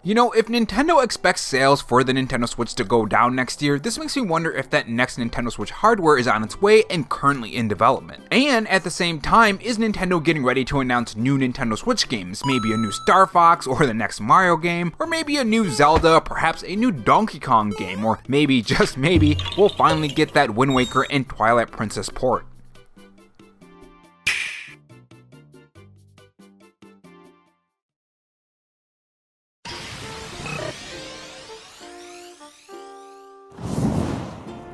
You know, if Nintendo expects sales for the Nintendo Switch to go down next year, this makes me wonder if that next Nintendo Switch hardware is on its way and currently in development. And at the same time, is Nintendo getting ready to announce new Nintendo Switch games? Maybe a new Star Fox, or the next Mario game, or maybe a new Zelda, perhaps a new Donkey Kong game, or maybe, just maybe, we'll finally get that Wind Waker and Twilight Princess port.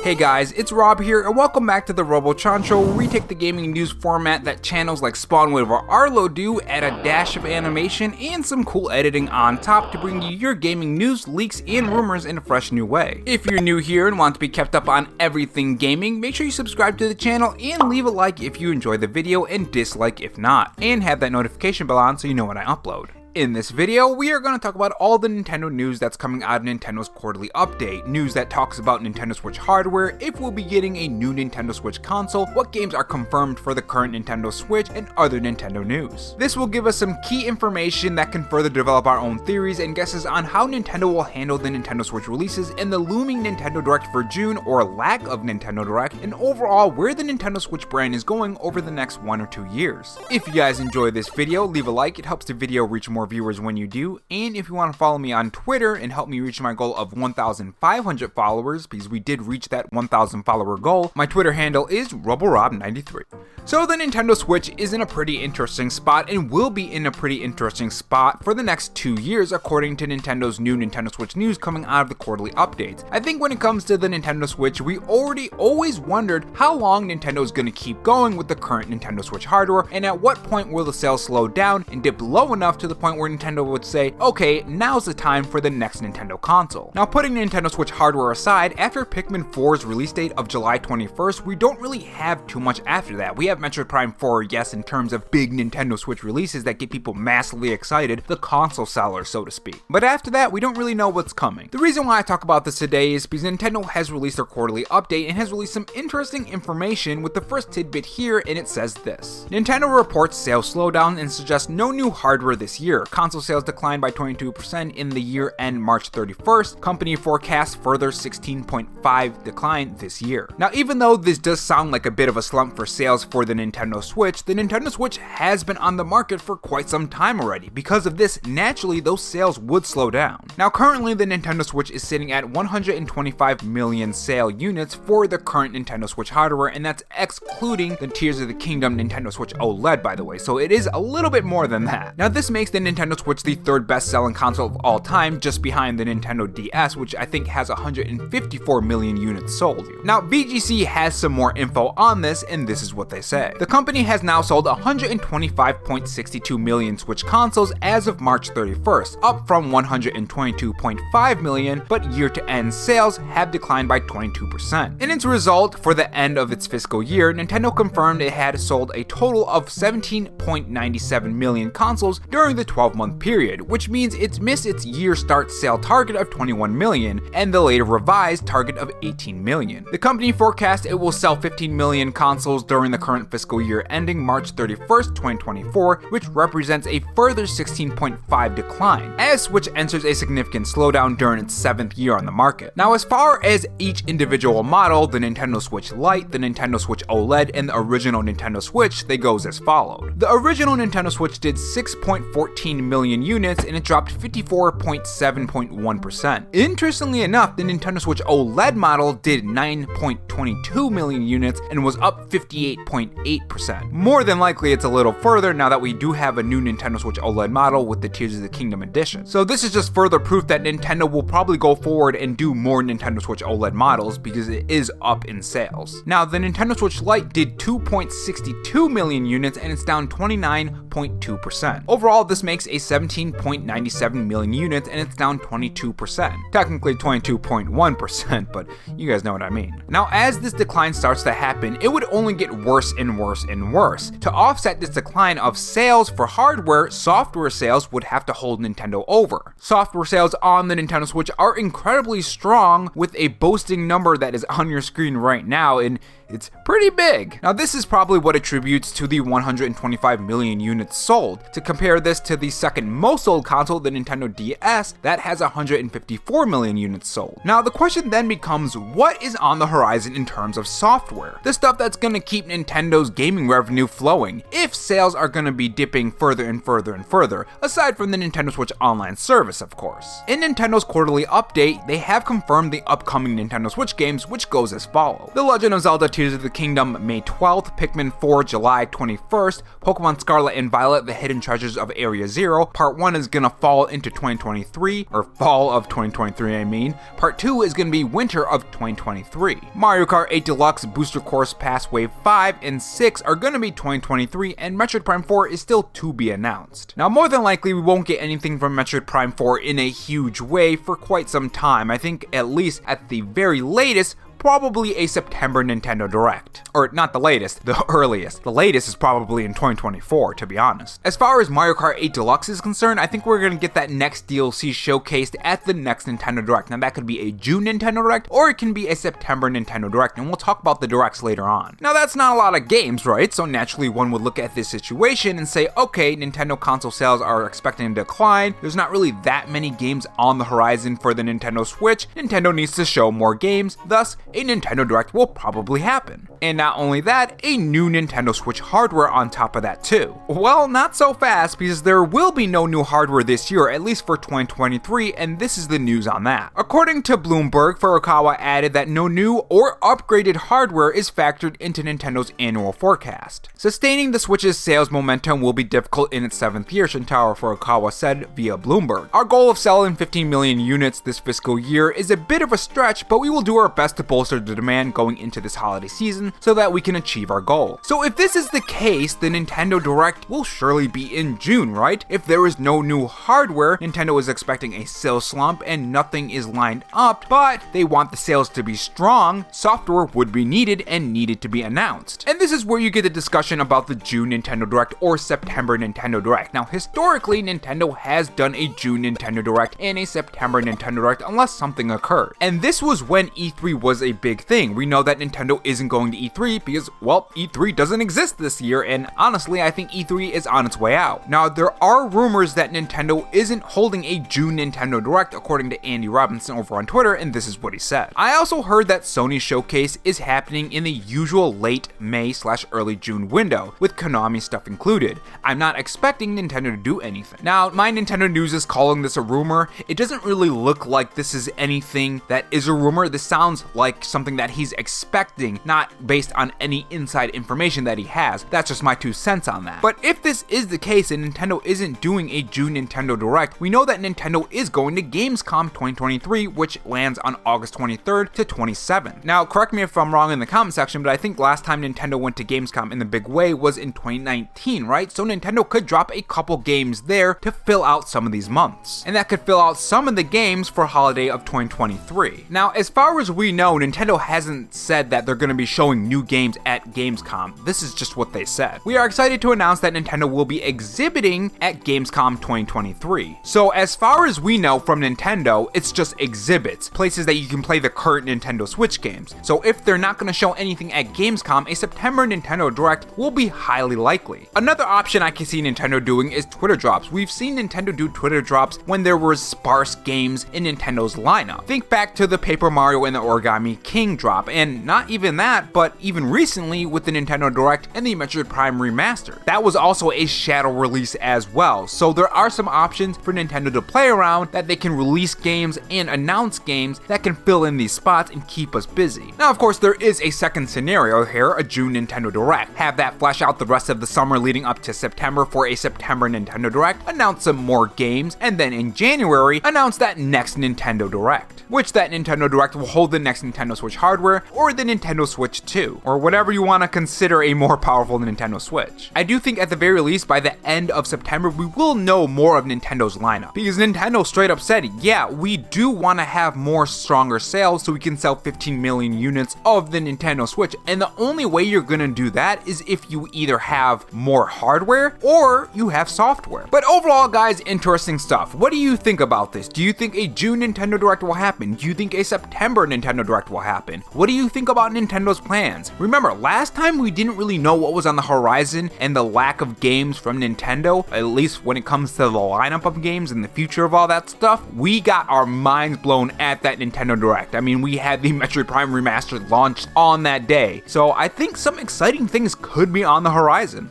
Hey guys, it's Rob here, and welcome back to the RoboChan Show, where we take the gaming news format that channels like Spawnwave or Arlo do, add a dash of animation and some cool editing on top to bring you your gaming news, leaks, and rumors in a fresh new way. If you're new here and want to be kept up on everything gaming, make sure you subscribe to the channel and leave a like if you enjoy the video and dislike if not, and have that notification bell on so you know when I upload. In this video, we are going to talk about all the Nintendo news that's coming out of Nintendo's quarterly update, news that talks about Nintendo Switch hardware, if we'll be getting a new Nintendo Switch console, what games are confirmed for the current Nintendo Switch, and other Nintendo news. This will give us some key information that can further develop our own theories and guesses on how Nintendo will handle the Nintendo Switch releases and the looming Nintendo Direct for June, or lack of Nintendo Direct, and overall where the Nintendo Switch brand is going over the next 1 or 2 years. If you guys enjoy this video, leave a like, it helps the video reach more viewers when you do, and if you want to follow me on Twitter and help me reach my goal of 1,500 followers, because we did reach that 1,000 follower goal, my Twitter handle is RoboRob93. So the Nintendo Switch is in a pretty interesting spot and will be in a pretty interesting spot for the next 2 years according to Nintendo's new Nintendo Switch news coming out of the quarterly updates. I think when it comes to the Nintendo Switch, we always wondered how long Nintendo is going to keep going with the current Nintendo Switch hardware, and at what point will the sales slow down and dip low enough to the point where Nintendo would say, okay, now's the time for the next Nintendo console. Now, putting Nintendo Switch hardware aside, after Pikmin 4's release date of July 21st, we don't really have too much after that. We have Metroid Prime 4, yes, in terms of big Nintendo Switch releases that get people massively excited, the console seller, so to speak. But after that, we don't really know what's coming. The reason why I talk about this today is because Nintendo has released their quarterly update and has released some interesting information, with the first tidbit here, and it says this. Nintendo reports sales slowdown and suggests no new hardware this year. Console sales declined by 22% in the year end March 31st. Company forecasts further 16.5% decline this year. Now, even though this does sound like a bit of a slump for sales for the Nintendo Switch, the Nintendo Switch has been on the market for quite some time already. Because of this, naturally, those sales would slow down. Now, currently, the Nintendo Switch is sitting at 125 million sale units for the current Nintendo Switch hardware, and that's excluding the Tears of the Kingdom Nintendo Switch OLED, by the way, so it is a little bit more than that. Now, this makes the Nintendo Switch the third best-selling console of all time, just behind the Nintendo DS, which I think has 154 million units sold. Now, VGC has some more info on this, and this is what they say. The company has now sold 125.62 million Switch consoles as of March 31st, up from 122.5 million, but year-to-end sales have declined by 22%. In its result, for the end of its fiscal year, Nintendo confirmed it had sold a total of 17.97 million consoles during the 12-month period, which means it's missed its year start sale target of 21 million and the later revised target of 18 million. The company forecasts it will sell 15 million consoles during the current fiscal year ending March 31st, 2024, which represents a further 16.5% decline, as Switch enters a significant slowdown during its 7th year on the market. Now, as far as each individual model, the Nintendo Switch Lite, the Nintendo Switch OLED, and the original Nintendo Switch, they goes as followed. The original Nintendo Switch did 6.14 million units and it dropped 54.7.1%. Interestingly enough, the Nintendo Switch OLED model did 9.22 million units and was up 58.8%. More than likely it's a little further now that we do have a new Nintendo Switch OLED model with the Tears of the Kingdom edition. So this is just further proof that Nintendo will probably go forward and do more Nintendo Switch OLED models because it is up in sales. Now, the Nintendo Switch Lite did 2.62 million units and it's down 29.2%. Overall, this makes a 17.97 million units and it's down 22%. Technically 22.1%, but you guys know what I mean. Now, as this decline starts to happen, it would only get worse and worse and worse. To offset this decline of sales for hardware, software sales would have to hold Nintendo over. Software sales on the Nintendo Switch are incredibly strong, with a boasting number that is on your screen right now, and it's pretty big. Now this is probably what attributes to the 125 million units sold. To compare this to the second most sold console, the Nintendo DS, that has 154 million units sold. Now the question then becomes, what is on the horizon in terms of software? The stuff that's gonna keep Nintendo's gaming revenue flowing, if sales are gonna be dipping further and further and further, aside from the Nintendo Switch Online service, of course. In Nintendo's quarterly update, they have confirmed the upcoming Nintendo Switch games, which goes as follows: The Legend of Zelda Tears of the Kingdom, May 12th, Pikmin 4, July 21st, Pokemon Scarlet and Violet, The Hidden Treasures of Area Zero, Part 1 is gonna fall into 2023, or fall of 2023 I mean, Part 2 is gonna be winter of 2023. Mario Kart 8 Deluxe, Booster Course Pass Wave 5 and 6 are gonna be 2023, and Metroid Prime 4 is still to be announced. Now more than likely we won't get anything from Metroid Prime 4 in a huge way for quite some time. I think at least at the very latest, probably a September Nintendo Direct. Or not the latest, the earliest. The latest is probably in 2024, to be honest. As far as Mario Kart 8 Deluxe is concerned, I think we're gonna get that next DLC showcased at the next Nintendo Direct. Now that could be a June Nintendo Direct, or it can be a September Nintendo Direct, and we'll talk about the Directs later on. Now that's not a lot of games, right? So naturally one would look at this situation and say, okay, Nintendo console sales are expecting to decline. There's not really that many games on the horizon for the Nintendo Switch. Nintendo needs to show more games, thus a Nintendo Direct will probably happen. And not only that, a new Nintendo Switch hardware on top of that too. Well, not so fast, because there will be no new hardware this year, at least for 2023, and this is the news on that. According to Bloomberg, Furukawa added that no new or upgraded hardware is factored into Nintendo's annual forecast. Sustaining the Switch's sales momentum will be difficult in its 7th year, Shintaro Furukawa said via Bloomberg. Our goal of selling 15 million units this fiscal year is a bit of a stretch, but we will do our best to bolster the demand going into this holiday season so that we can achieve our goal. So if this is the case, the Nintendo Direct will surely be in June, right? If there is no new hardware, Nintendo is expecting a sales slump and nothing is lined up, but they want the sales to be strong, software would be needed and needed to be announced. And this is where you get the discussion about the June Nintendo Direct or September Nintendo Direct. Now historically, Nintendo has done a June Nintendo Direct and a September Nintendo Direct unless something occurred. And this was when E3 was a big thing. We know that Nintendo isn't going to E3 because, well, E3 doesn't exist this year, and honestly, I think E3 is on its way out. Now, there are rumors that Nintendo isn't holding a June Nintendo Direct, according to Andy Robinson over on Twitter, and this is what he said. I also heard that Sony's showcase is happening in the usual late May/early June window, with Konami stuff included. I'm not expecting Nintendo to do anything. Now, my Nintendo News is calling this a rumor. It doesn't really look like this is anything that is a rumor. This sounds like something that he's expecting, not based on any inside information that he has. That's just my 2 cents on that. But if this is the case and Nintendo isn't doing a June Nintendo Direct, we know that Nintendo is going to Gamescom 2023, which lands on August 23rd to 27th. Now, correct me if I'm wrong in the comment section, but I think last time Nintendo went to Gamescom in the big way was in 2019, right? So Nintendo could drop a couple games there to fill out some of these months. And that could fill out some of the games for holiday of 2023. Now, as far as we know, Nintendo hasn't said that they're going to be showing new games at Gamescom. This is just what they said. We are excited to announce that Nintendo will be exhibiting at Gamescom 2023. So as far as we know from Nintendo, it's just exhibits, places that you can play the current Nintendo Switch games. So if they're not going to show anything at Gamescom, a September Nintendo Direct will be highly likely. Another option I can see Nintendo doing is Twitter drops. We've seen Nintendo do Twitter drops when there were sparse games in Nintendo's lineup. Think back to the Paper Mario and the Origami King drop, and not even that, but even recently with the Nintendo Direct and the Metroid Prime Remaster. That was also a shadow release as well, so there are some options for Nintendo to play around, that they can release games and announce games that can fill in these spots and keep us busy. Now of course there is a second scenario here, a June Nintendo Direct. Have that flesh out the rest of the summer leading up to September for a September Nintendo Direct, announce some more games, and then in January announce that next Nintendo Direct. Which that Nintendo Direct will hold the next Nintendo Switch hardware, or the Nintendo Switch 2, or whatever you want to consider a more powerful Nintendo Switch. I do think at the very least by the end of September we will know more of Nintendo's lineup, because Nintendo straight up said, yeah, we do want to have more stronger sales so we can sell 15 million units of the Nintendo Switch, and the only way you're gonna do that is if you either have more hardware or you have software. But overall guys, interesting stuff. What do you think about this? Do you think a June Nintendo Direct will happen? Do you think a September Nintendo Direct will will happen. What do you think about Nintendo's plans? Remember, last time we didn't really know what was on the horizon, and the lack of games from Nintendo, at least when it comes to the lineup of games and the future of all that stuff, we got our minds blown at that Nintendo Direct. I mean, we had the Metroid Prime Remastered launched on that day, so I think some exciting things could be on the horizon.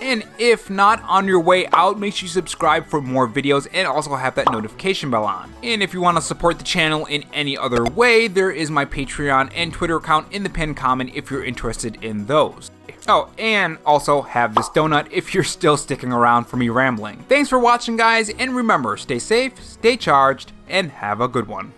And if not on your way out, make sure you subscribe for more videos and also have that notification bell on. And if you want to support the channel in any other way, there is my Patreon and Twitter account in the pinned comment if you're interested in those. Oh, and also have this donut if you're still sticking around for me rambling. Thanks for watching, guys, and remember, stay safe, stay charged, and have a good one.